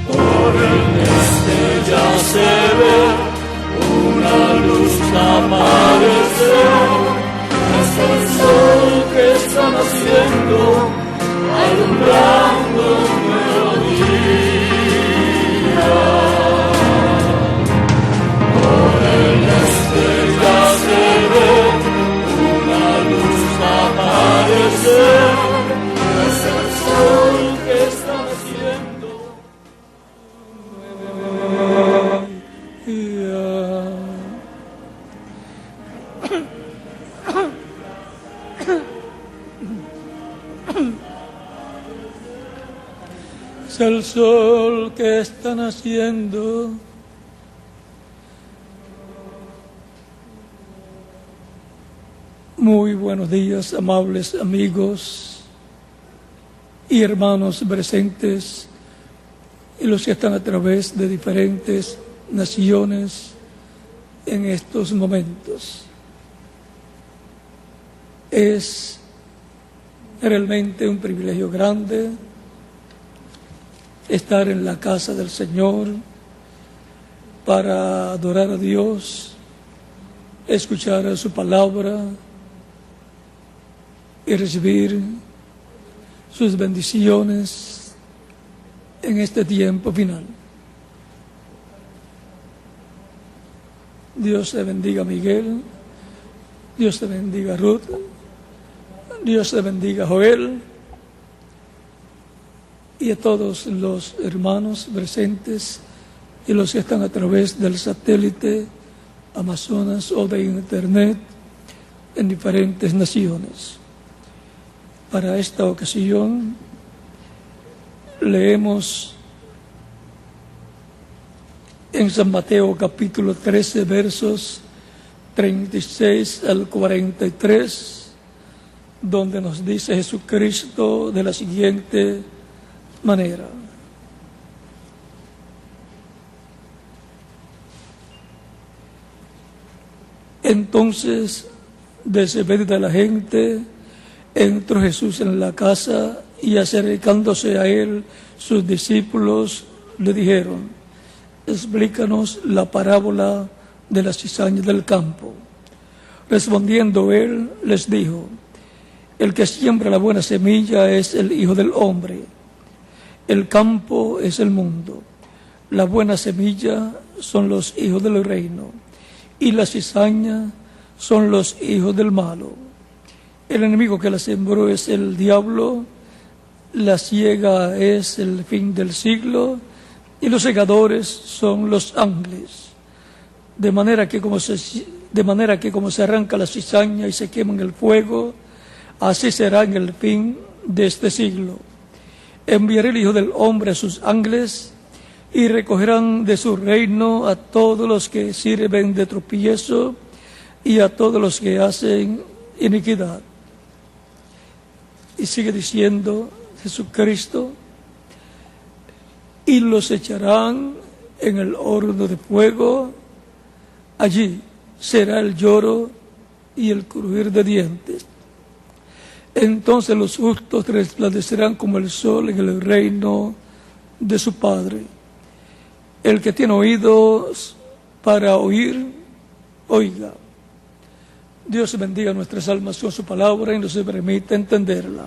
Por el este ya se ve una luz aparecer. Es el sol que está naciendo, alumbrando un nuevo día. Por el este ya se ve una luz aparecer. Es el sol que está naciendo. Es el sol que está naciendo. Muy buenos días, amables amigos y hermanos presentes y los que están a través de diferentes naciones en estos momentos. Es realmente un privilegio grande estar en la casa del Señor para adorar a Dios, escuchar su palabra y recibir sus bendiciones en este tiempo final. Dios te bendiga, Miguel. Dios te bendiga, Ruth. Dios te bendiga, Joel. Y a todos los hermanos presentes y los que están a través del satélite Amazonas o de Internet en diferentes naciones. Para esta ocasión leemos en San Mateo capítulo 13 versos 36 al 43, donde nos dice Jesucristo de la siguiente manera: entonces, despedida de la gente, entró Jesús en la casa y acercándose a él, sus discípulos le dijeron: explícanos la parábola de la cizaña del campo. Respondiendo él, les dijo: el que siembra la buena semilla es el Hijo del Hombre. El campo es el mundo. La buena semilla son los hijos del reino, y la cizaña son los hijos del malo. El enemigo que la sembró es el diablo, la siega es el fin del siglo, y los segadores son los ángeles. De manera que como se arranca la cizaña y se quema en el fuego, así será en el fin de este siglo. Enviaré el Hijo del Hombre a sus ángeles, y recogerán de su reino a todos los que sirven de tropiezo y a todos los que hacen iniquidad. Y sigue diciendo Jesucristo: y los echarán en el horno de fuego, allí será el lloro y el crujir de dientes. Entonces los justos resplandecerán como el sol en el reino de su Padre. El que tiene oídos para oír, oiga. Dios bendiga nuestras almas con su palabra y nos permita entenderla.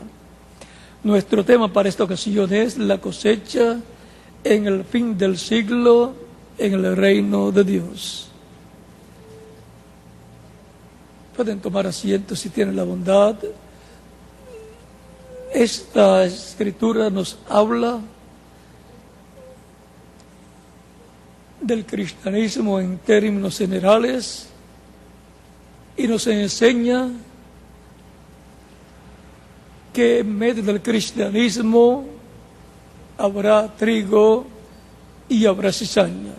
Nuestro tema para esta ocasión es la cosecha en el fin del siglo, en el reino de Dios. Pueden tomar asiento si tienen la bondad. Esta escritura nos habla del cristianismo en términos generales y nos enseña que en medio del cristianismo habrá trigo y habrá cizaña.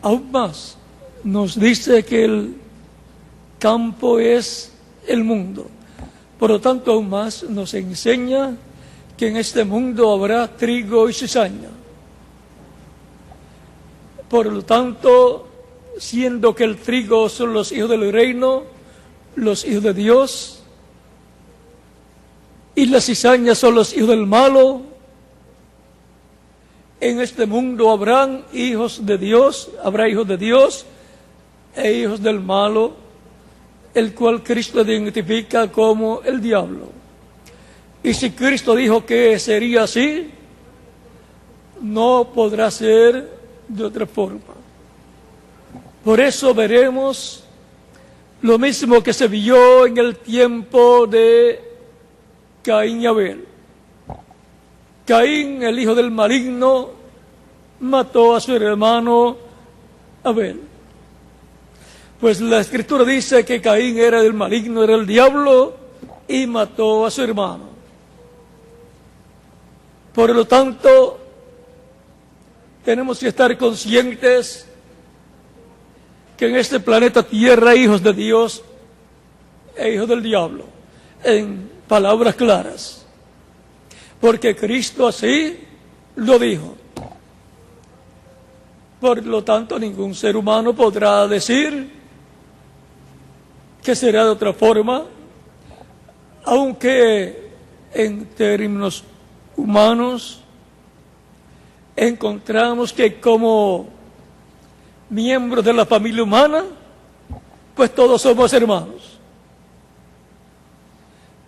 Aún más, nos dice que el campo es el mundo. Por lo tanto, aún más nos enseña que en este mundo habrá trigo y cizaña. Por lo tanto, siendo que el trigo son los hijos del reino, los hijos de Dios, y la cizaña son los hijos del malo. En este mundo habrá hijos de Dios e hijos del malo, el cual Cristo identifica como el diablo. Y si Cristo dijo que sería así, no podrá ser de otra forma. Por eso veremos lo mismo que se vio en el tiempo de Caín y Abel. Caín, el hijo del maligno, mató a su hermano Abel. Pues la Escritura dice que Caín era del maligno, era el diablo, y mató a su hermano. Por lo tanto, tenemos que estar conscientes que en este planeta Tierra hay hijos de Dios e hijos del diablo, en palabras claras, porque Cristo así lo dijo. Por lo tanto, ningún ser humano podrá decir que será de otra forma, aunque en términos humanos encontramos que como miembros de la familia humana, pues todos somos hermanos.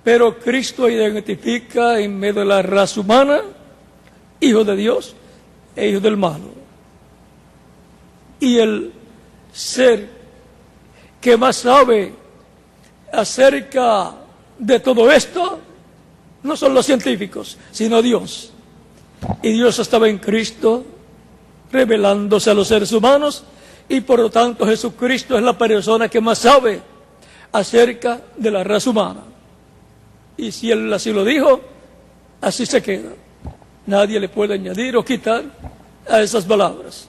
Pero Cristo identifica en medio de la raza humana hijos de Dios e hijos del malo. Y el ser que más sabe acerca de todo esto no son los científicos, sino Dios. Y Dios estaba en Cristo revelándose a los seres humanos, y por lo tanto Jesucristo es la persona que más sabe acerca de la raza humana. Y si Él así lo dijo, así se queda. Nadie le puede añadir o quitar a esas palabras.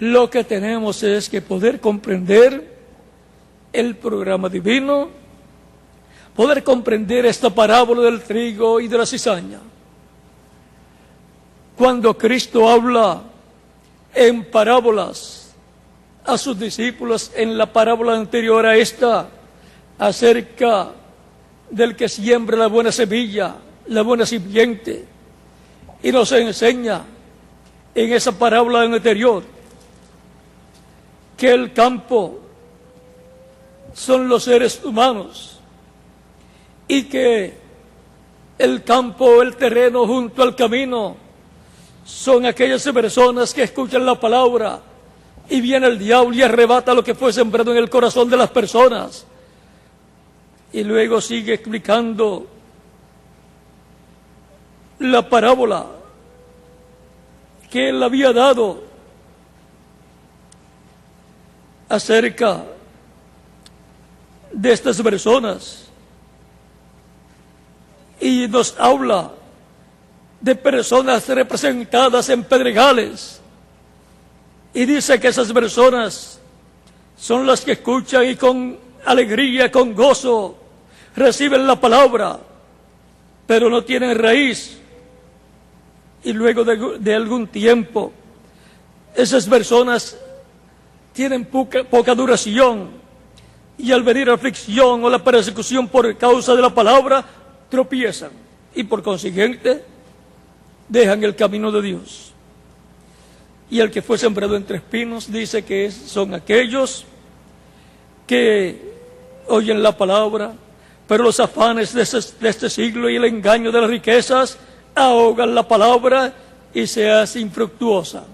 Lo que tenemos es que poder comprender el programa divino, poder comprender esta parábola del trigo y de la cizaña. Cuando Cristo habla en parábolas a sus discípulos, en la parábola anterior a esta, acerca del que siembra la buena semilla, la buena simiente, y nos enseña en esa parábola anterior que el campo son los seres humanos y que el campo, el terreno junto al camino, son aquellas personas que escuchan la palabra y viene el diablo y arrebata lo que fue sembrado en el corazón de las personas. Y luego sigue explicando la parábola que él había dado acerca de estas personas, y nos habla de personas representadas en pedregales, y dice que esas personas son las que escuchan y con alegría, con gozo, reciben la palabra, pero no tienen raíz. Y luego de algún tiempo, esas personas tienen poca duración, y al venir aflicción o la persecución por causa de la palabra, tropiezan, y por consiguiente, dejan el camino de Dios. Y el que fue sembrado entre espinos dice que son aquellos que oyen la palabra, pero los afanes de este siglo y el engaño de las riquezas ahogan la palabra y se hace infructuosa.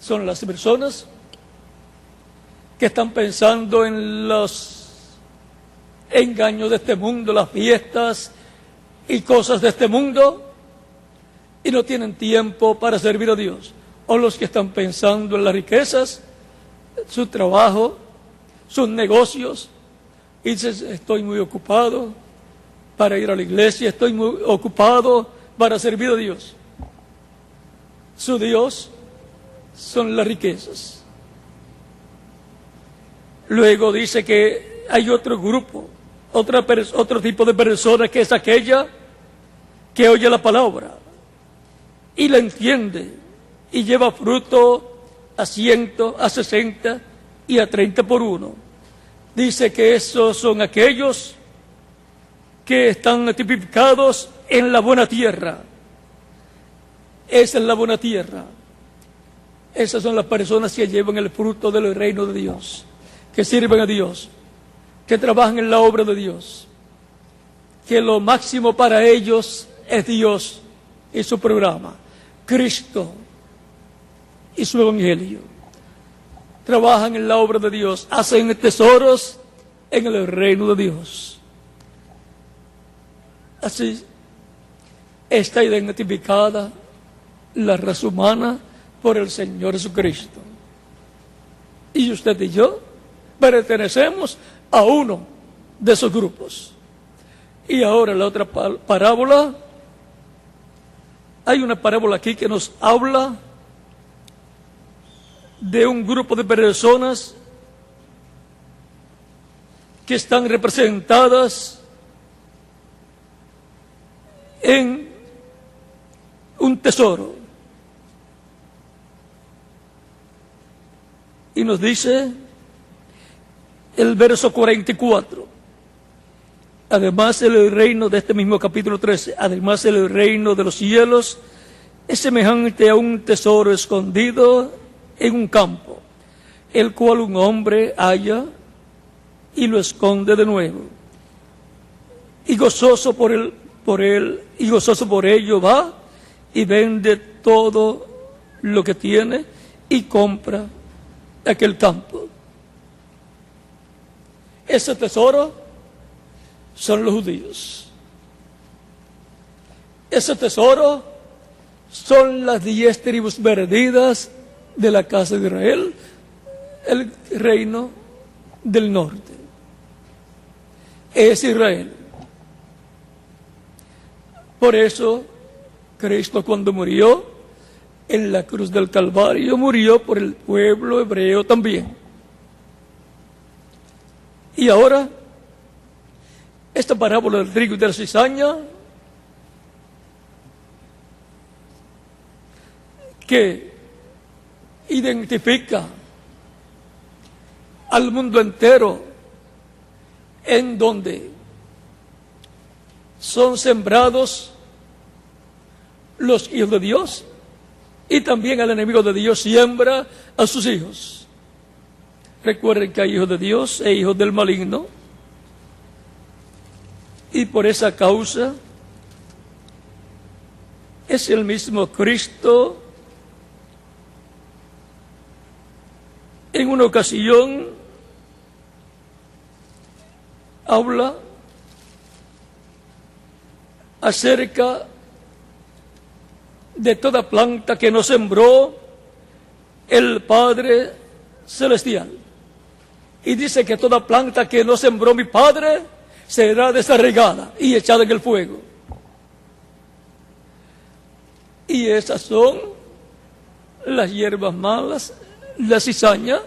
Son las personas que están pensando en los engaños de este mundo, las fiestas y cosas de este mundo, y no tienen tiempo para servir a Dios. O los que están pensando en las riquezas, su trabajo, sus negocios, y dices, estoy muy ocupado para ir a la iglesia, estoy muy ocupado para servir a Dios. Su Dios son las riquezas. Luego dice que hay otro grupo, otro tipo de persona, que es aquella que oye la palabra y la entiende y lleva fruto a 100, a 60 y a 30 por uno. Dice que esos son aquellos que están tipificados en la buena tierra. Esa es la buena tierra. Esas son las personas que llevan el fruto del reino de Dios, que sirven a Dios, que trabajan en la obra de Dios, que lo máximo para ellos es Dios y su programa, Cristo y su evangelio. Trabajan en la obra de Dios, hacen tesoros en el reino de Dios. Así está identificada la raza humana por el Señor Jesucristo. Y usted y yo pertenecemos a uno de esos grupos. Y ahora la otra parábola. Hay una parábola aquí que nos habla de un grupo de personas que están representadas en un tesoro. Y nos dice el verso 44. Además, el reino de este mismo capítulo 13, además el reino de los cielos es semejante a un tesoro escondido en un campo, el cual un hombre halla y lo esconde de nuevo. Y gozoso por ello va y vende todo lo que tiene y compra aquel campo. Ese tesoro son los judíos. Ese tesoro son las 10 tribus perdidas de la casa de Israel, el reino del norte. Es Israel. Por eso, Cristo cuando murió en la cruz del Calvario, murió por el pueblo hebreo también. Y ahora, esta parábola del trigo y de la cizaña, que identifica al mundo entero, en donde son sembrados los hijos de Dios, y también el enemigo de Dios siembra a sus hijos. Recuerden que hay hijos de Dios e hijos del maligno, y por esa causa es el mismo Cristo. En una ocasión habla acerca de toda planta que no sembró el Padre Celestial. Y dice que toda planta que no sembró mi Padre será desarraigada y echada en el fuego. Y esas son las hierbas malas, la cizaña,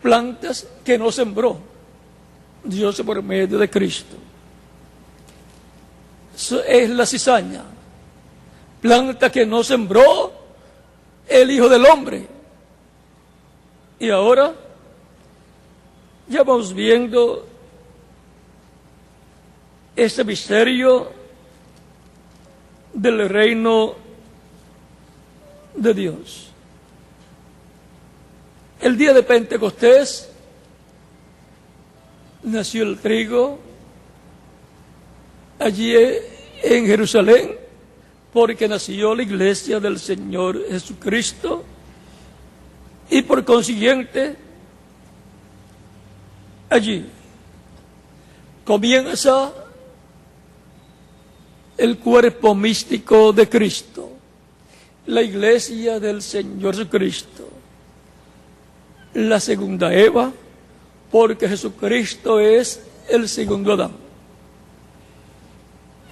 plantas que no sembró Dios por medio de Cristo. Eso es la cizaña, planta que no sembró el Hijo del Hombre. Y ahora ya vamos viendo este misterio del reino de Dios. El día de Pentecostés nació el trigo allí en Jerusalén, porque nació la iglesia del Señor Jesucristo, y por consiguiente allí comienza el cuerpo místico de Cristo, la iglesia del Señor Jesucristo, la segunda Eva, porque Jesucristo es el segundo Adán.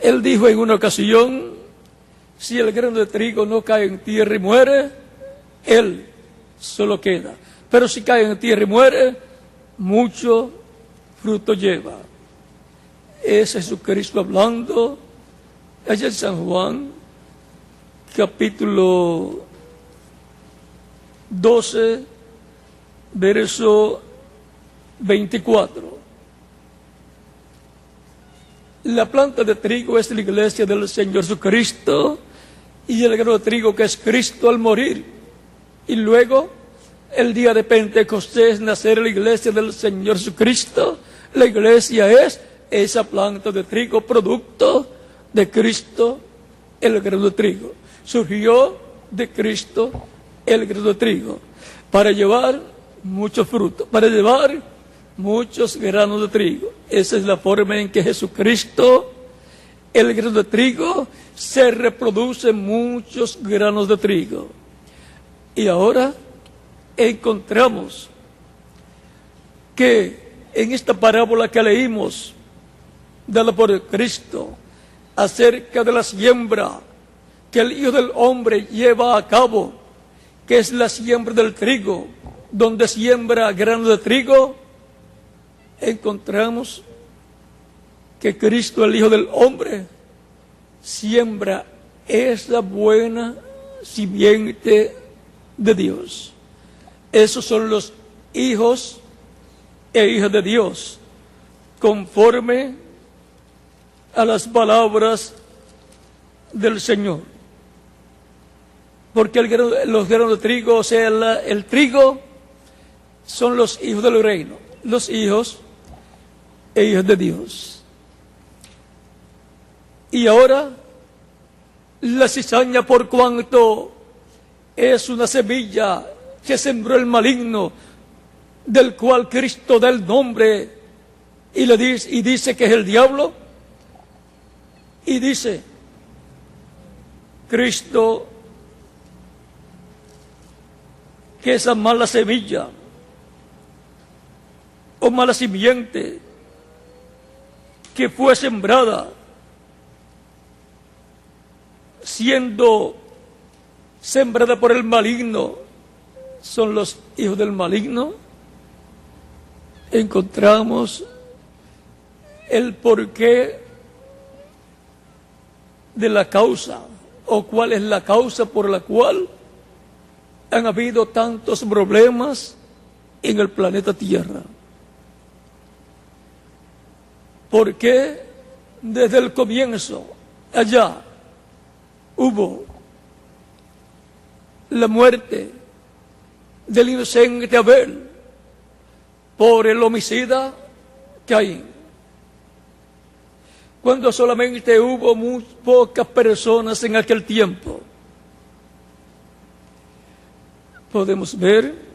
Él dijo en una ocasión: si el grano de trigo no cae en tierra y muere, él solo queda. Pero si cae en tierra y muere, mucho fruto lleva. Es Jesucristo hablando allá en San Juan, capítulo 12, verso 24. La planta de trigo es la iglesia del Señor Jesucristo, y el grano de trigo que es Cristo al morir. Y luego, el día de Pentecostés, nacer la iglesia del Señor Jesucristo. La iglesia es esa planta de trigo, producto de Cristo, el grano de trigo. Surgió de Cristo el grano de trigo para llevar mucho fruto, para llevar muchos granos de trigo. Esa es la forma en que Jesucristo, el grano de trigo, se reproduce muchos granos de trigo. Y ahora encontramos que en esta parábola que leímos, dada por Cristo, acerca de la siembra que el Hijo del Hombre lleva a cabo, que es la siembra del trigo, donde siembra grano de trigo, encontramos que Cristo, el Hijo del Hombre, siembra esa buena simiente de Dios. Esos son los hijos e hijas de Dios, conforme a las palabras del Señor. Porque los granos de trigo, o sea, el trigo, son los hijos del reino, los hijos e hijas de Dios. Y ahora, la cizaña, por cuanto es una semilla que sembró el maligno, del cual Cristo da el nombre y dice que es el diablo, y dice Cristo que esa mala semilla o mala simiente que fue sembrada, siendo sembrada por el maligno, son los hijos del maligno. Encontramos el porqué de la causa, o cuál es la causa por la cual han habido tantos problemas en el planeta Tierra. Porque desde el comienzo, allá, hubo la muerte del inocente Abel por el homicida Caín, cuando solamente hubo muy pocas personas en aquel tiempo. Podemos ver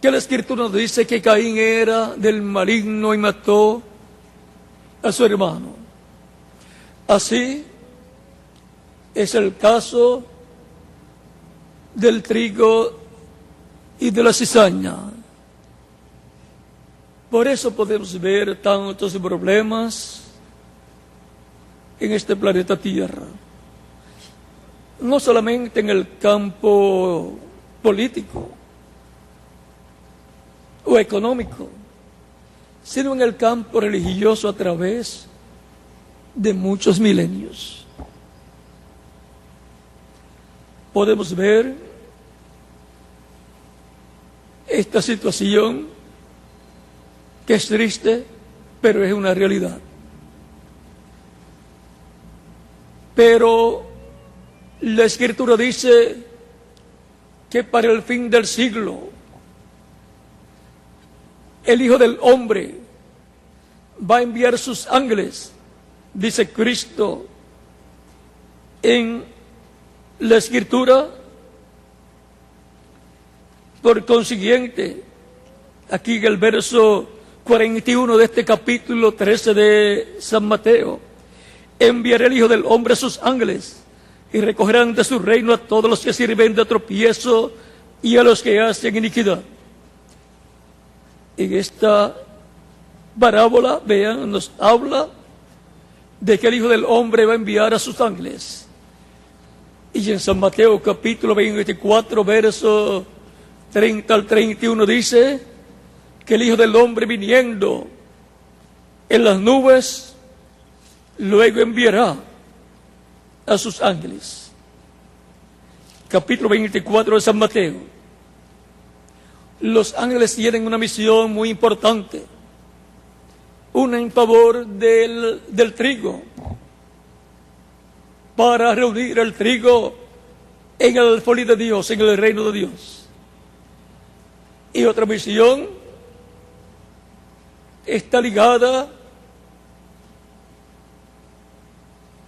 que la Escritura nos dice que Caín era del maligno y mató a su hermano. Así es el caso del trigo y de la cizaña. Por eso podemos ver tantos problemas en este planeta Tierra. No solamente en el campo político o económico, sino en el campo religioso a través de muchos milenios. Podemos ver esta situación que es triste, pero es una realidad. Pero la Escritura dice que para el fin del siglo, el Hijo del Hombre va a enviar sus ángeles, dice Cristo en la Escritura. Por consiguiente, aquí en el verso 41 de este capítulo 13 de San Mateo, enviará el Hijo del Hombre a sus ángeles, y recogerán de su reino a todos los que sirven de tropiezo y a los que hacen iniquidad. En esta parábola, vean, nos habla de que el Hijo del Hombre va a enviar a sus ángeles. Y en San Mateo capítulo 24, verso 30 al 31 dice que el Hijo del Hombre, viniendo en las nubes, luego enviará a sus ángeles. Capítulo 24 de San Mateo. Los ángeles tienen una misión muy importante. una en favor del trigo, para reunir el trigo en el alfolí de Dios, en el reino de Dios. Y otra visión está ligada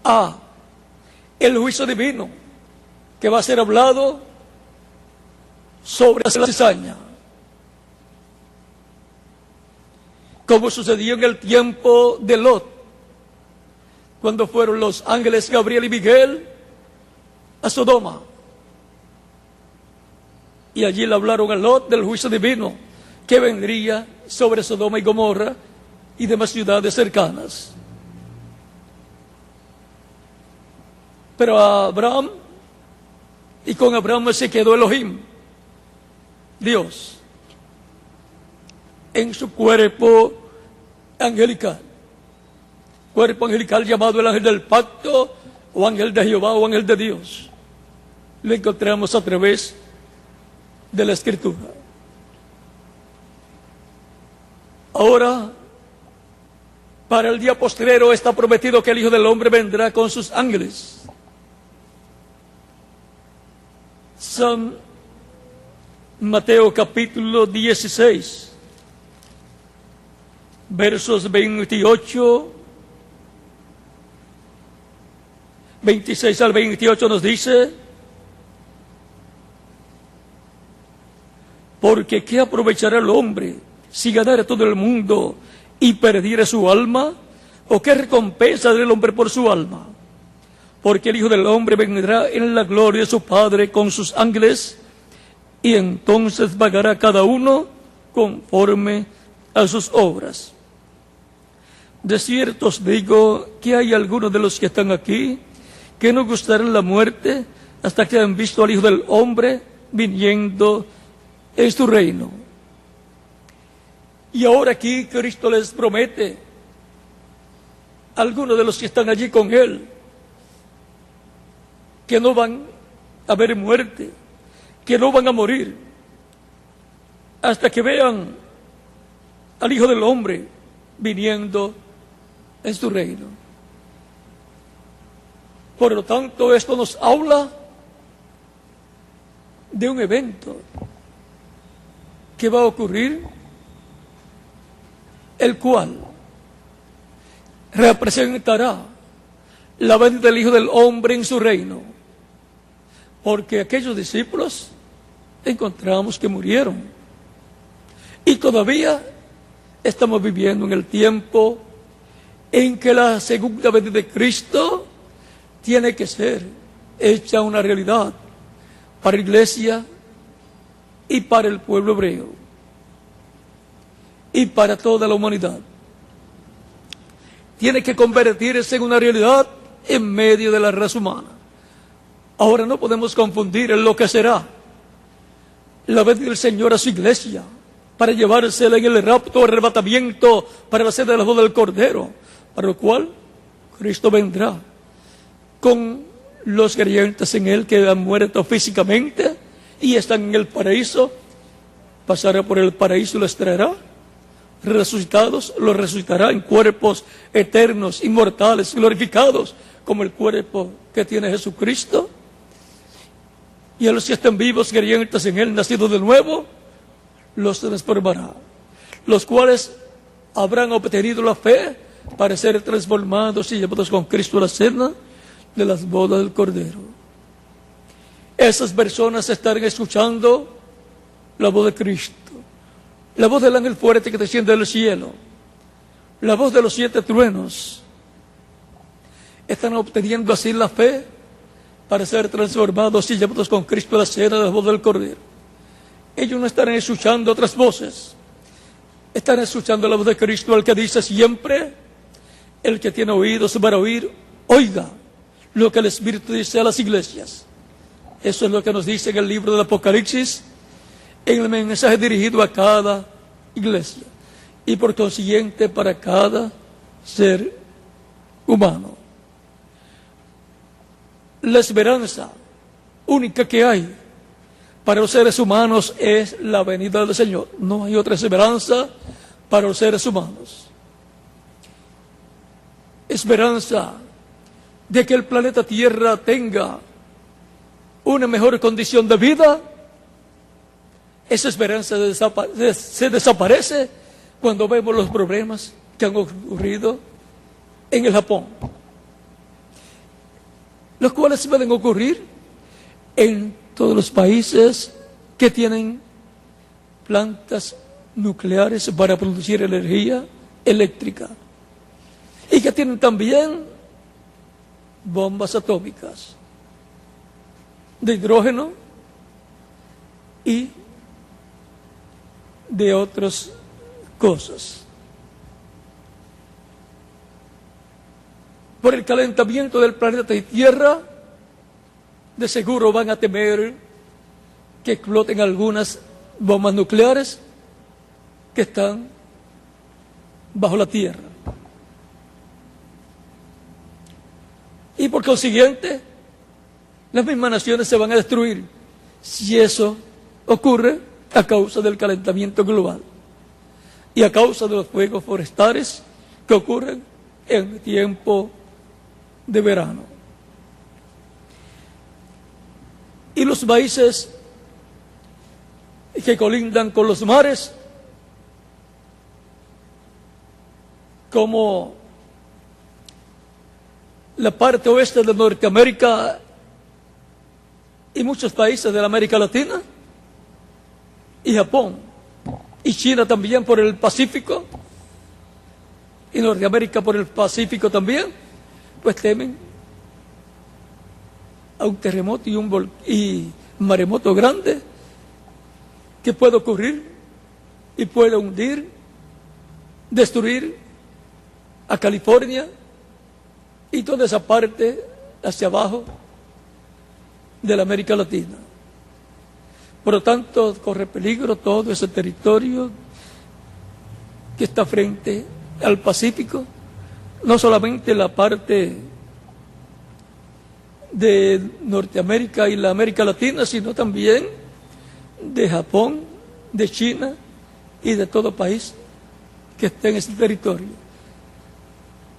a el juicio divino que va a ser hablado sobre la cizaña, como sucedió en el tiempo de Lot, cuando fueron los ángeles Gabriel y Miguel a Sodoma, y allí le hablaron a Lot del juicio divino que vendría sobre Sodoma y Gomorra y demás ciudades cercanas. Pero a Abraham, y con Abraham se quedó Elohim, Dios, en su cuerpo angelical llamado el ángel del pacto, o ángel de Jehová, o ángel de Dios. Lo encontramos a través de la Escritura. Ahora, para el día postrero está prometido que el Hijo del Hombre vendrá con sus ángeles. San Mateo capítulo 16, versos 26 al 28 nos dice: porque ¿qué aprovechará el hombre si ganara todo el mundo y perdiera su alma? ¿O qué recompensa dará el hombre por su alma? Porque el Hijo del Hombre vendrá en la gloria de su Padre con sus ángeles, y entonces pagará a cada uno conforme a sus obras. De cierto os digo que hay algunos de los que están aquí que no gustarán la muerte hasta que hayan visto al Hijo del Hombre viniendo en su reino. Y ahora aquí Cristo les promete a algunos de los que están allí con Él que no van a ver muerte, que no van a morir, hasta que vean al Hijo del Hombre viniendo en su reino. Por lo tanto, esto nos habla de un evento que va a ocurrir, el cual representará la venida del Hijo del Hombre en su reino. Porque aquellos discípulos encontramos que murieron. Y todavía estamos viviendo en el tiempo en que la segunda venida de Cristo tiene que ser hecha una realidad para la iglesia y para el pueblo hebreo y para toda la humanidad. Tiene que convertirse en una realidad en medio de la raza humana. Ahora no podemos confundir en lo que será la venida del Señor a su iglesia para llevársela en el rapto o arrebatamiento para la sede de la boda del Cordero, para lo cual Cristo vendrá con los creyentes en Él que han muerto físicamente y están en el paraíso. Pasará por el paraíso y los traerá resucitados, los resucitará en cuerpos eternos, inmortales, glorificados, como el cuerpo que tiene Jesucristo. Y a los que están vivos, creyentes en Él, nacidos de nuevo, los transformará, los cuales habrán obtenido la fe para ser transformados y llevados con Cristo a la cena de las bodas del Cordero. Esas personas estarán escuchando la voz de Cristo, la voz del ángel fuerte que desciende del cielo, la voz de los 7 truenos. Están obteniendo así la fe para ser transformados y llevados con Cristo a la cena de la boda del Cordero. Ellos no estarán escuchando otras voces, están escuchando la voz de Cristo, el que dice siempre: el que tiene oídos para oír, oiga lo que el Espíritu dice a las iglesias. Eso es lo que nos dice en el libro del Apocalipsis, en el mensaje dirigido a cada iglesia y por consiguiente para cada ser humano. La esperanza única que hay para los seres humanos es la venida del Señor. No hay otra esperanza para los seres humanos. esperanza de que el planeta Tierra tenga una mejor condición de vida, esa esperanza se desaparece cuando vemos los problemas que han ocurrido en el Japón, los cuales pueden ocurrir en todos los países que tienen plantas nucleares para producir energía eléctrica y que tienen también bombas atómicas de hidrógeno y de otras cosas. Por el calentamiento del planeta Tierra, de seguro van a temer que exploten algunas bombas nucleares que están bajo la Tierra. Y por consiguiente, las mismas naciones se van a destruir si eso ocurre a causa del calentamiento global y a causa de los fuegos forestales que ocurren en tiempo de verano. Y los países que colindan con los mares, como la parte oeste de Norteamérica y muchos países de la América Latina, y Japón, y China también por el Pacífico, y Norteamérica por el Pacífico también, pues temen a un terremoto y maremoto grande que puede ocurrir y puede hundir, destruir a California y toda esa parte hacia abajo de la América Latina. Por lo tanto, corre peligro todo ese territorio que está frente al Pacífico, no solamente la parte de Norteamérica y la América Latina, sino también de Japón, de China y de todo país que esté en ese territorio,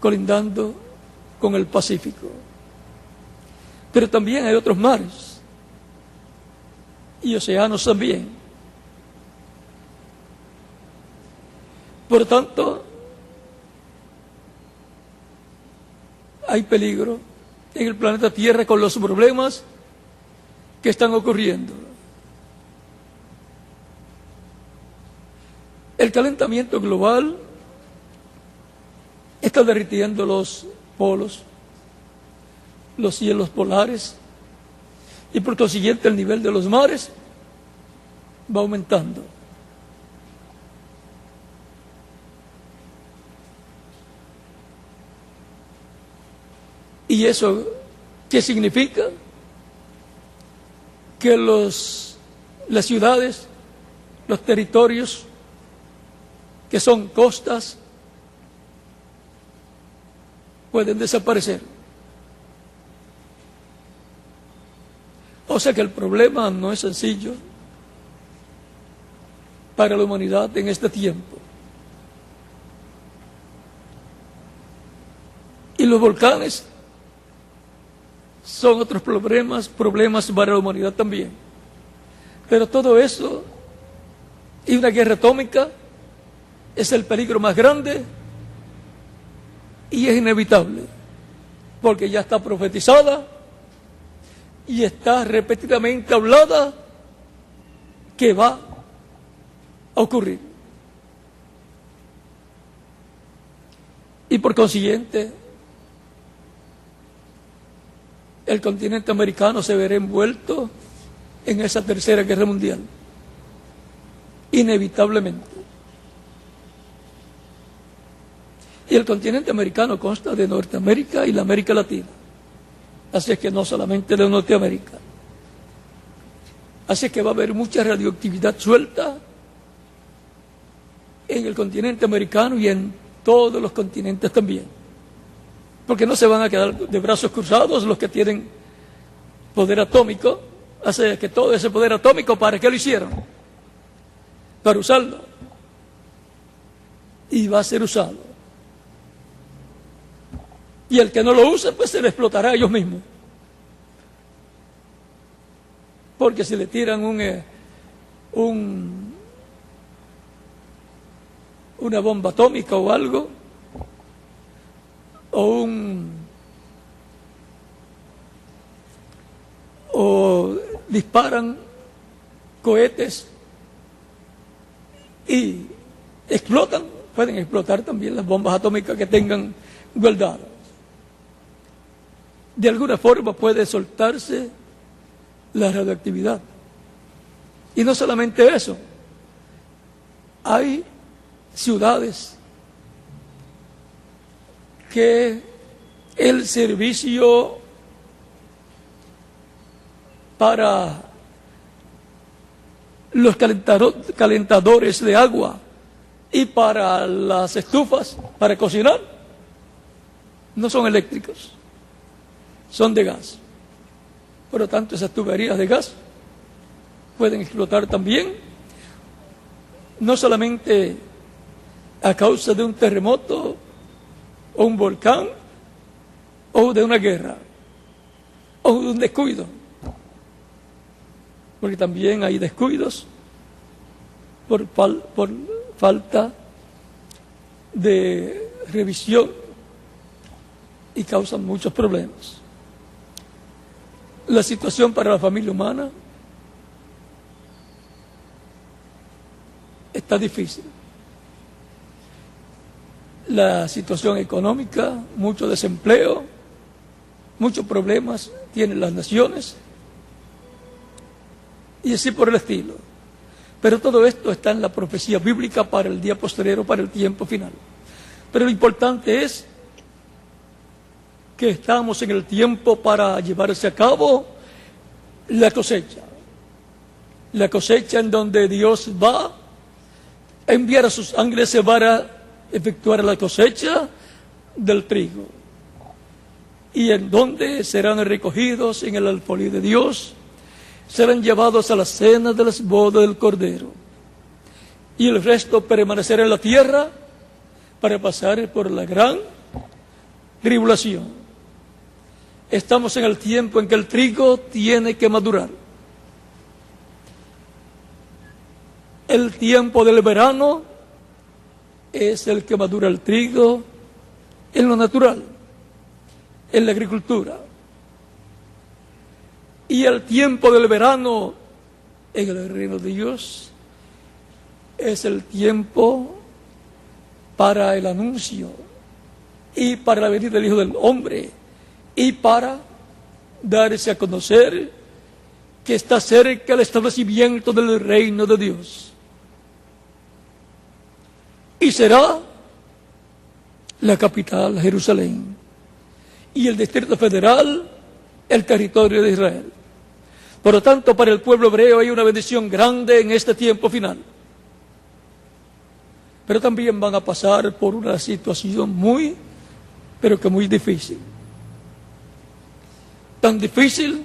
colindando con el Pacífico. Pero también hay otros mares y océanos también. Por tanto, hay peligro en el planeta Tierra con los problemas que están ocurriendo. El calentamiento global está derritiendo los polos, los hielos polares, y por consiguiente el nivel de los mares va aumentando. ¿Y eso qué significa? Que las ciudades, los territorios que son costas, pueden desaparecer. O sea que el problema no es sencillo para la humanidad en este tiempo. Y los volcanes son otros problemas para la humanidad también. Pero todo eso y una guerra atómica es el peligro más grande y es inevitable, porque ya está profetizada y está repetidamente hablada que va a ocurrir. Y por consiguiente, el continente americano se verá envuelto en esa tercera guerra mundial, inevitablemente. Y el continente americano consta de Norteamérica y la América Latina. Así es que no solamente de Norteamérica. Así es que va a haber mucha radioactividad suelta en el continente americano y en todos los continentes también. Porque no se van a quedar de brazos cruzados los que tienen poder atómico. Así es que todo ese poder atómico, ¿para qué lo hicieron? Para usarlo. Y va a ser usado. Y el que no lo use, pues se le explotará a ellos mismos. Porque si le tiran una bomba atómica o algo, o disparan cohetes y explotan, pueden explotar también las bombas atómicas que tengan guardadas. De alguna forma puede soltarse la radioactividad. Y no solamente eso, hay ciudades que el servicio para los calentadores de agua y para las estufas para cocinar no son eléctricos, son de gas. Por lo tanto, esas tuberías de gas pueden explotar también, no solamente a causa de un terremoto o un volcán o de una guerra o de un descuido, porque también hay descuidos por falta de revisión y causan muchos problemas. La situación para la familia humana está difícil. La situación económica, mucho desempleo, muchos problemas tienen las naciones y así por el estilo. Pero todo esto está en la profecía bíblica para el día posterior, para el tiempo final. Pero lo importante es que estamos en el tiempo para llevarse a cabo la cosecha. La cosecha en donde Dios va a enviar a sus ángeles para efectuar la cosecha del trigo. Y en donde serán recogidos en el alfolí de Dios, serán llevados a la cena de las bodas del Cordero. Y el resto permanecerá en la tierra para pasar por la gran tribulación. Estamos en el tiempo en que el trigo tiene que madurar. El tiempo del verano es el que madura el trigo en lo natural, en la agricultura. Y el tiempo del verano en el reino de Dios es el tiempo para el anuncio y para la venida del Hijo del Hombre y para darse a conocer que está cerca el establecimiento del reino de Dios. Y será la capital Jerusalén y el Distrito Federal el territorio de Israel. Por lo tanto, para el pueblo hebreo hay una bendición grande en este tiempo final. Pero también van a pasar por una situación muy, pero que muy difícil. Tan difícil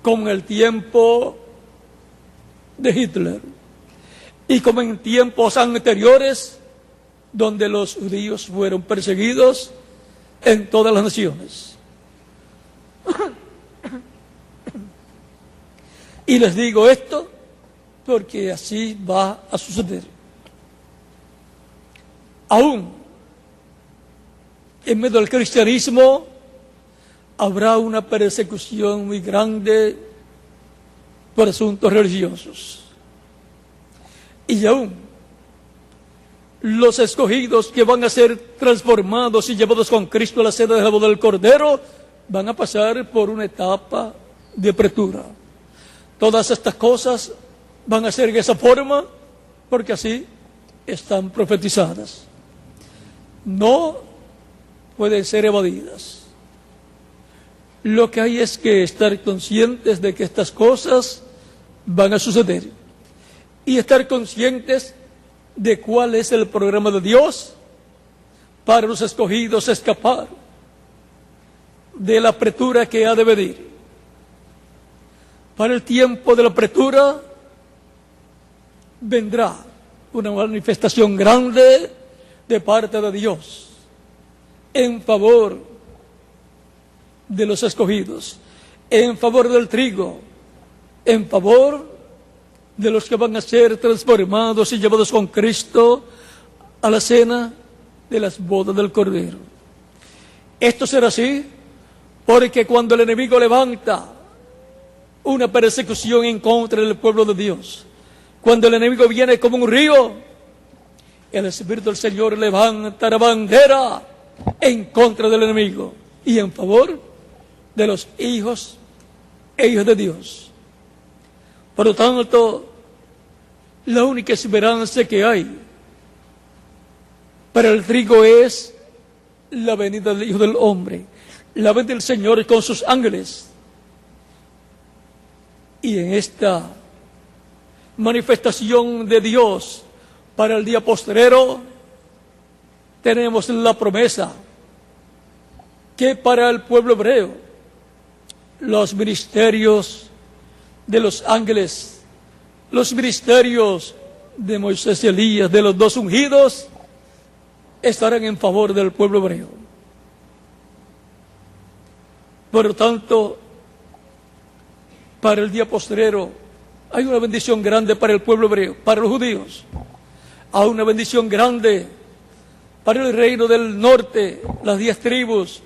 como en el tiempo de Hitler y como en tiempos anteriores donde los judíos fueron perseguidos en todas las naciones. Y les digo esto porque así va a suceder. Aún en medio del cristianismo habrá una persecución muy grande por asuntos religiosos. Y aún los escogidos que van a ser transformados y llevados con Cristo a la cena de la boda del Cordero van a pasar por una etapa de apretura. Todas estas cosas van a ser de esa forma porque así están profetizadas. No pueden ser evadidas. Lo que hay es que estar conscientes de que estas cosas van a suceder y estar conscientes de cuál es el programa de Dios para los escogidos escapar de la apretura que ha de venir. Para el tiempo de la apretura vendrá una manifestación grande de parte de Dios. en favor de los escogidos, en favor del trigo, en favor de los que van a ser transformados y llevados con Cristo a la cena de las bodas del Cordero. Esto será así porque cuando el enemigo levanta una persecución en contra del pueblo de Dios, cuando el enemigo viene como un río, el Espíritu del Señor levanta la bandera en contra del enemigo y en favor de los hijos e hijas de Dios. Por lo tanto, la única esperanza que hay para el trigo es la venida del Hijo del Hombre, la venida del Señor con sus ángeles. Y en esta manifestación de Dios para el día postrero, tenemos la promesa que para el pueblo hebreo, los ministerios de los ángeles, los ministerios de Moisés y Elías, de los dos ungidos, estarán en favor del pueblo hebreo. Por lo tanto, para el día postrero hay una bendición grande para el pueblo hebreo, para los judíos. Hay una bendición grande para el reino del norte, las 10 tribus,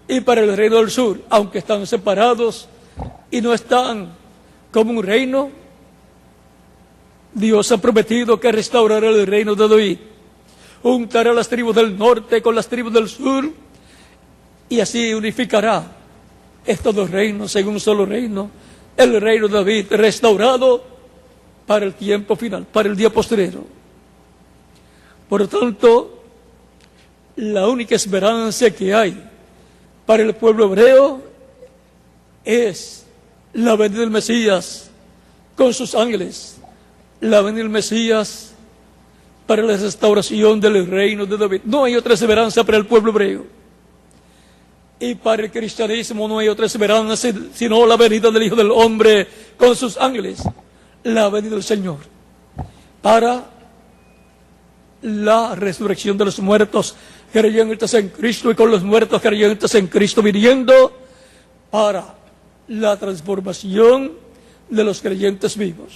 y para el reino del sur, aunque están separados y no están como un reino. Dios ha prometido que restaurará el reino de David, juntará las tribus del norte con las tribus del sur, y así unificará estos dos reinos en un solo reino, el reino de David restaurado para el tiempo final, para el día postrero. Por lo tanto, la única esperanza que hay para el pueblo hebreo es la venida del Mesías con sus ángeles, la venida del Mesías para la restauración del reino de David. No hay otra esperanza para el pueblo hebreo. Y para el cristianismo no hay otra esperanza sino la venida del Hijo del Hombre con sus ángeles, la venida del Señor, para la resurrección de los muertos creyentes en Cristo, y con los muertos creyentes en Cristo viniendo para la transformación de los creyentes vivos.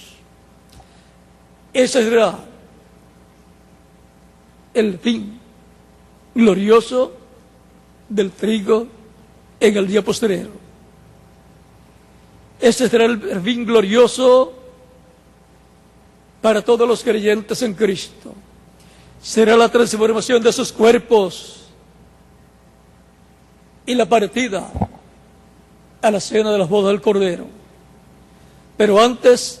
Ese será el fin glorioso del trigo en el día postrero. Ese será el fin glorioso para todos los creyentes en Cristo. Será la transformación de sus cuerpos y la partida a la cena de las bodas del Cordero. Pero antes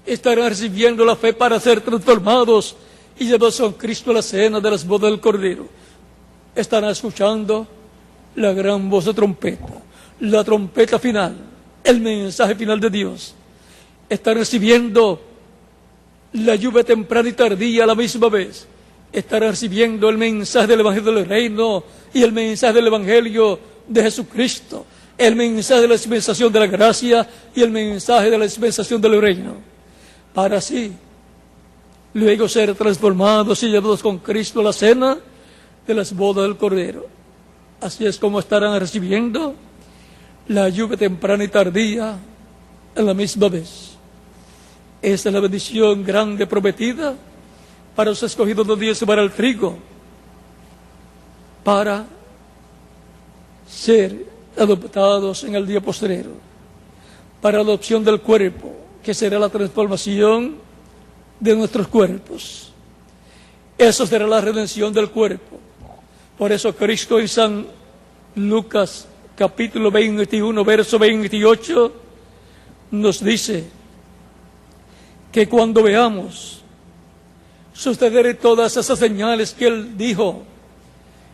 estarán recibiendo la fe para ser transformados y llevados con Cristo a la cena de las bodas del Cordero. Estarán escuchando la gran voz de trompeta, la trompeta final, el mensaje final de Dios. Están recibiendo la lluvia temprana y tardía a la misma vez. Estarán recibiendo el mensaje del Evangelio del Reino y el mensaje del Evangelio de Jesucristo, el mensaje de la dispensación de la gracia y el mensaje de la dispensación del reino, para así luego ser transformados y llevados con Cristo a la cena de las bodas del Cordero. Así es como estarán recibiendo la lluvia temprana y tardía a la misma vez. Esa es la bendición grande prometida para los escogidos de Dios y para el trigo, para ser adoptados en el día postrero, para la adopción del cuerpo, que será la transformación de nuestros cuerpos. Eso será la redención del cuerpo. Por eso Cristo en San Lucas capítulo 21, verso 28, nos dice que cuando veamos suceder todas esas señales que Él dijo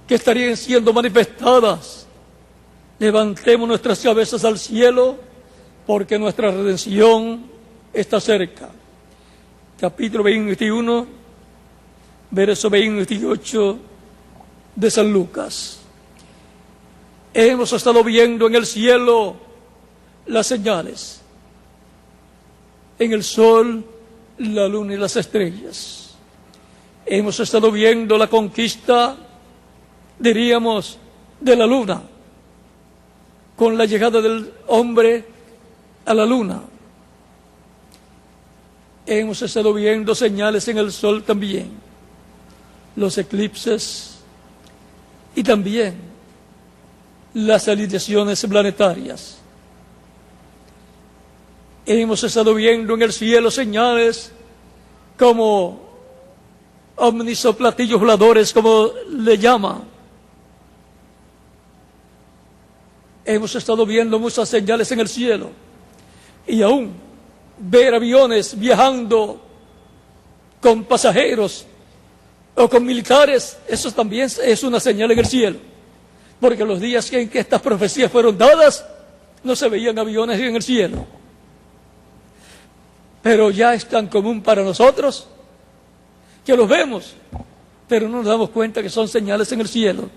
que estarían siendo manifestadas, levantemos nuestras cabezas al cielo, porque nuestra redención está cerca. Capítulo 21, verso 28 de San Lucas. Hemos estado viendo en el cielo las señales, en el sol, la luna y las estrellas. Hemos estado viendo la conquista diríamos, de la luna, con la llegada del hombre a la luna. Hemos estado viendo señales en el sol también, los eclipses y también las alineaciones planetarias. Hemos estado viendo en el cielo señales como ovnis o platillos voladores, como le llama. Hemos estado viendo muchas señales en el cielo y aún ver aviones viajando con pasajeros o con militares, eso también es una señal en el cielo, porque los días en que estas profecías fueron dadas no se veían aviones en el cielo, pero ya es tan común para nosotros que los vemos, pero no nos damos cuenta que son señales en el cielo.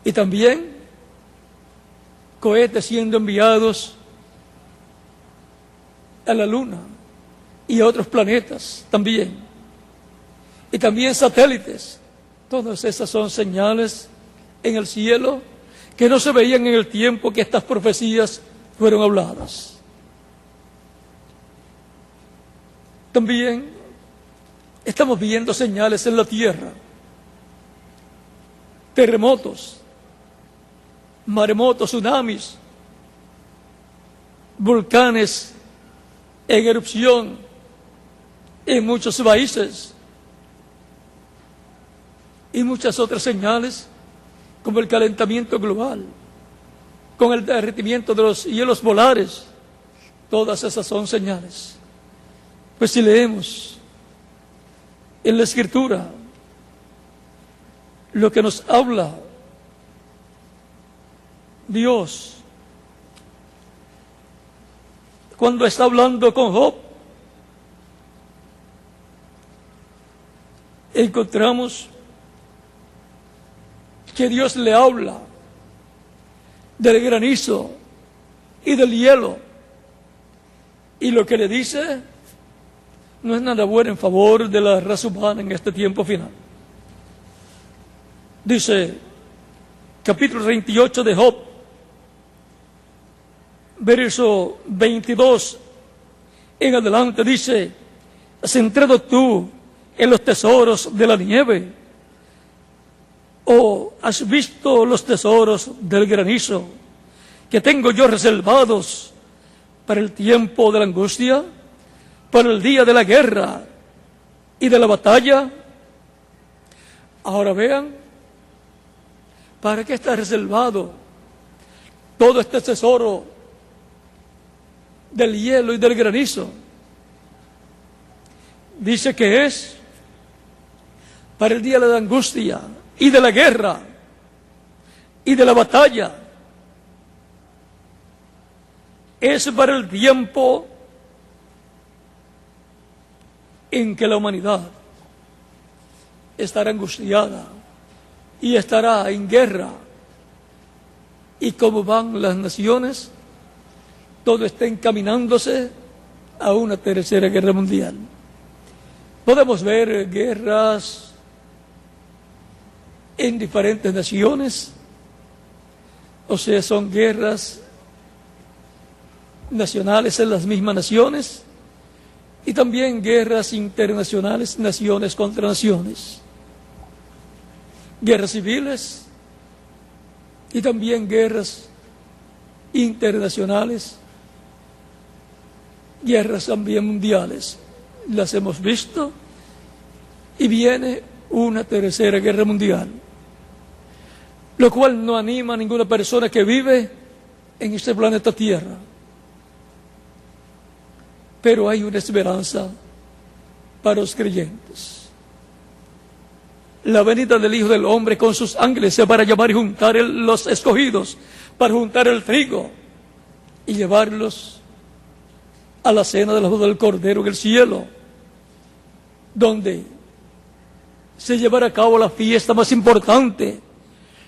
Y también cohetes siendo enviados a la luna y a otros planetas también. Y también satélites. Todas esas son señales en el cielo que no se veían en el tiempo que estas profecías fueron habladas. También estamos viendo señales en la tierra. Terremotos, maremotos, tsunamis, volcanes en erupción en muchos países y muchas otras señales como el calentamiento global, con el derretimiento de los hielos polares. Todas esas son señales. Pues si leemos en la Escritura lo que nos habla Dios cuando está hablando con Job, encontramos que Dios le habla del granizo y del hielo, y lo que le dice no es nada bueno en favor de la raza humana en este tiempo final. Dice, capítulo 28 de Job, verso 22 en adelante, dice: ¿has entrado tú en los tesoros de la nieve? ¿O has visto los tesoros del granizo que tengo yo reservados para el tiempo de la angustia, para el día de la guerra y de la batalla? Ahora vean, ¿para qué está reservado todo este tesoro del hielo y del granizo? Dice que es para el día de la angustia y de la guerra y de la batalla. Es para el tiempo en que la humanidad estará angustiada y estará en guerra. Y como van las naciones, todo está encaminándose a una tercera guerra mundial. Podemos ver guerras en diferentes naciones, o sea, son guerras nacionales en las mismas naciones, y también guerras internacionales, naciones contra naciones, guerras civiles y también guerras internacionales, guerras también mundiales. Las hemos visto, y viene una tercera guerra mundial, lo cual no anima a ninguna persona que vive en este planeta Tierra. Pero hay una esperanza para los creyentes. La venida del Hijo del Hombre con sus ángeles es para llamar y juntar los escogidos, para juntar el trigo y llevarlos a la cena de la boda del Cordero en el cielo, donde se llevará a cabo la fiesta más importante,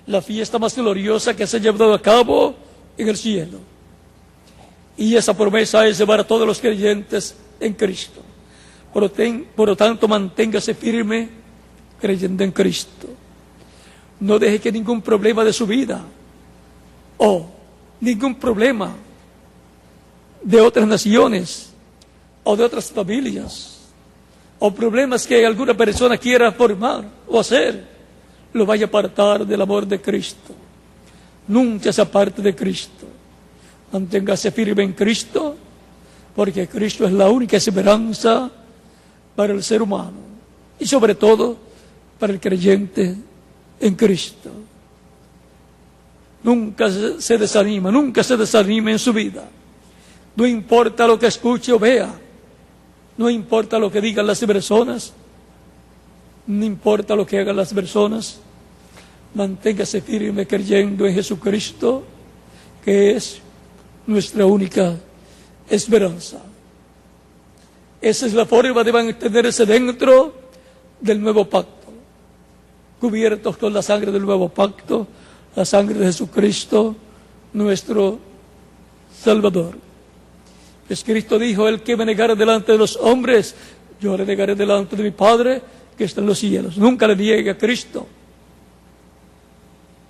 la fiesta más gloriosa que se ha llevado a cabo en el cielo. Y esa promesa es llevar a todos los creyentes en Cristo. Por lo tanto, manténgase firme creyendo en Cristo. No deje que ningún problema de su vida o ningún problema de otras naciones o de otras familias o problemas que alguna persona quiera formar o hacer, lo vaya a apartar del amor de Cristo. Nunca se aparte de Cristo. Manténgase firme en Cristo, porque Cristo es la única esperanza para el ser humano y sobre todo para el creyente en Cristo. Nunca se desanima, nunca se desanime en su vida. No importa lo que escuche o vea, no importa lo que digan las personas, no importa lo que hagan las personas, manténgase firme creyendo en Jesucristo, que es nuestra única esperanza. Esa es la forma de mantenerse dentro del nuevo pacto, cubiertos con la sangre del nuevo pacto, la sangre de Jesucristo, nuestro Salvador. Pues Cristo dijo: el que me negare delante de los hombres, yo le negaré delante de mi Padre que está en los cielos. Nunca le niegue a Cristo.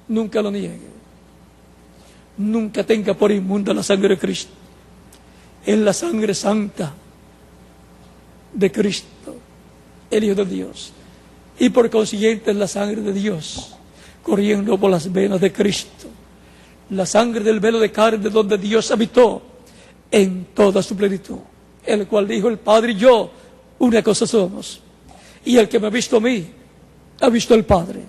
Nunca lo niegue. Nunca tenga por inmunda la sangre de Cristo. Es la sangre santa de Cristo, el Hijo de Dios. Y por consiguiente es la sangre de Dios corriendo por las venas de Cristo. La sangre del velo de carne donde Dios habitó en toda su plenitud. El cual dijo: el Padre y yo una cosa somos. Y el que me ha visto a mí, ha visto al Padre.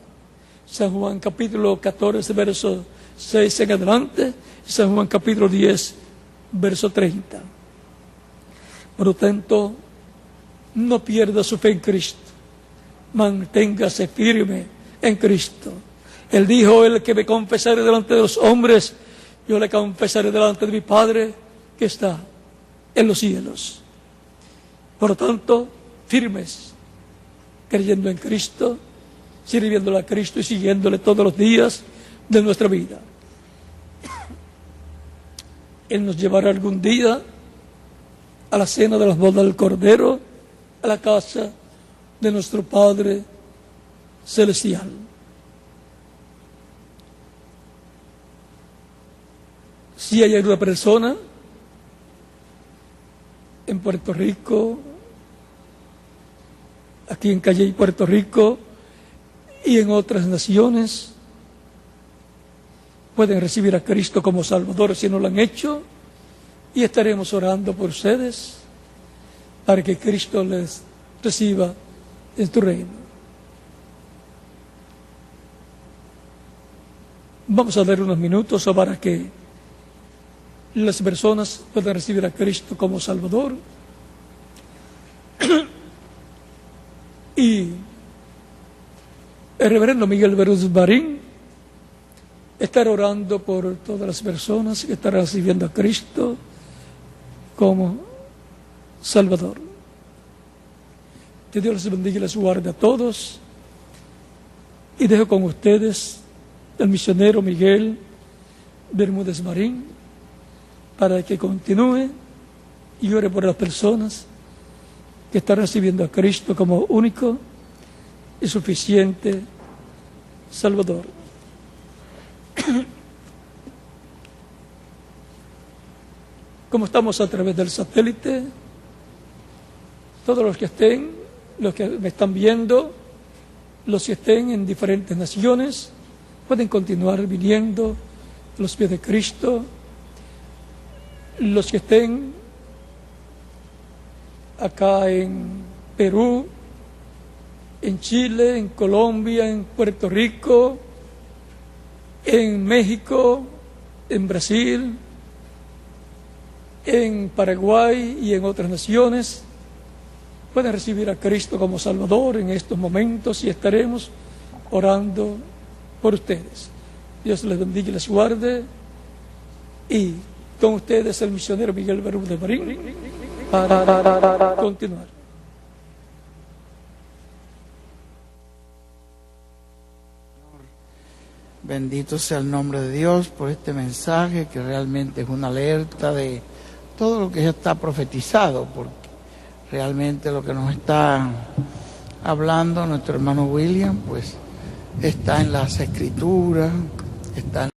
San Juan capítulo 14, verso 6 en adelante. San Juan capítulo 10, verso 30. Por lo tanto, no pierda su fe en Cristo. Manténgase firme en Cristo. Él dijo: el que me confesare delante de los hombres, yo le confesaré delante de mi Padre que está en los cielos. Por lo tanto, firmes, creyendo en Cristo, sirviéndole a Cristo y siguiéndole todos los días de nuestra vida. Él nos llevará algún día a la cena de las bodas del Cordero, a la casa de nuestro Padre Celestial. Si hay alguna persona en Puerto Rico, aquí en Calle y Puerto Rico y en otras naciones, pueden recibir a Cristo como Salvador si no lo han hecho, y estaremos orando por ustedes para que Cristo les reciba en tu reino. Vamos a dar unos minutos para que las personas puedan recibir a Cristo como Salvador. Y el reverendo Miguel Berús Marín estará orando por todas las personas que estarán recibiendo a Cristo como Salvador. Que Dios les bendiga y les guarde a todos. Y dejo con ustedes el misionero Miguel Bermúdez Marín para que continúe y ore por las personas que están recibiendo a Cristo como único y suficiente Salvador. Como estamos a través del satélite, todos los que me están viendo, los que estén en diferentes naciones, pueden continuar viniendo a los pies de Cristo. Los que estén acá en Perú, en Chile, en Colombia, en Puerto Rico, en México, en Brasil, en Paraguay y en otras naciones, pueden recibir a Cristo como Salvador en estos momentos y estaremos orando por ustedes. Dios les bendiga y les guarde. Y con ustedes el misionero Miguel Bermúdez Marín para continuar. Bendito sea el nombre de Dios por este mensaje que realmente es una alerta de todo lo que ya está profetizado, porque realmente lo que nos está hablando nuestro hermano William, pues está en las Escrituras, está en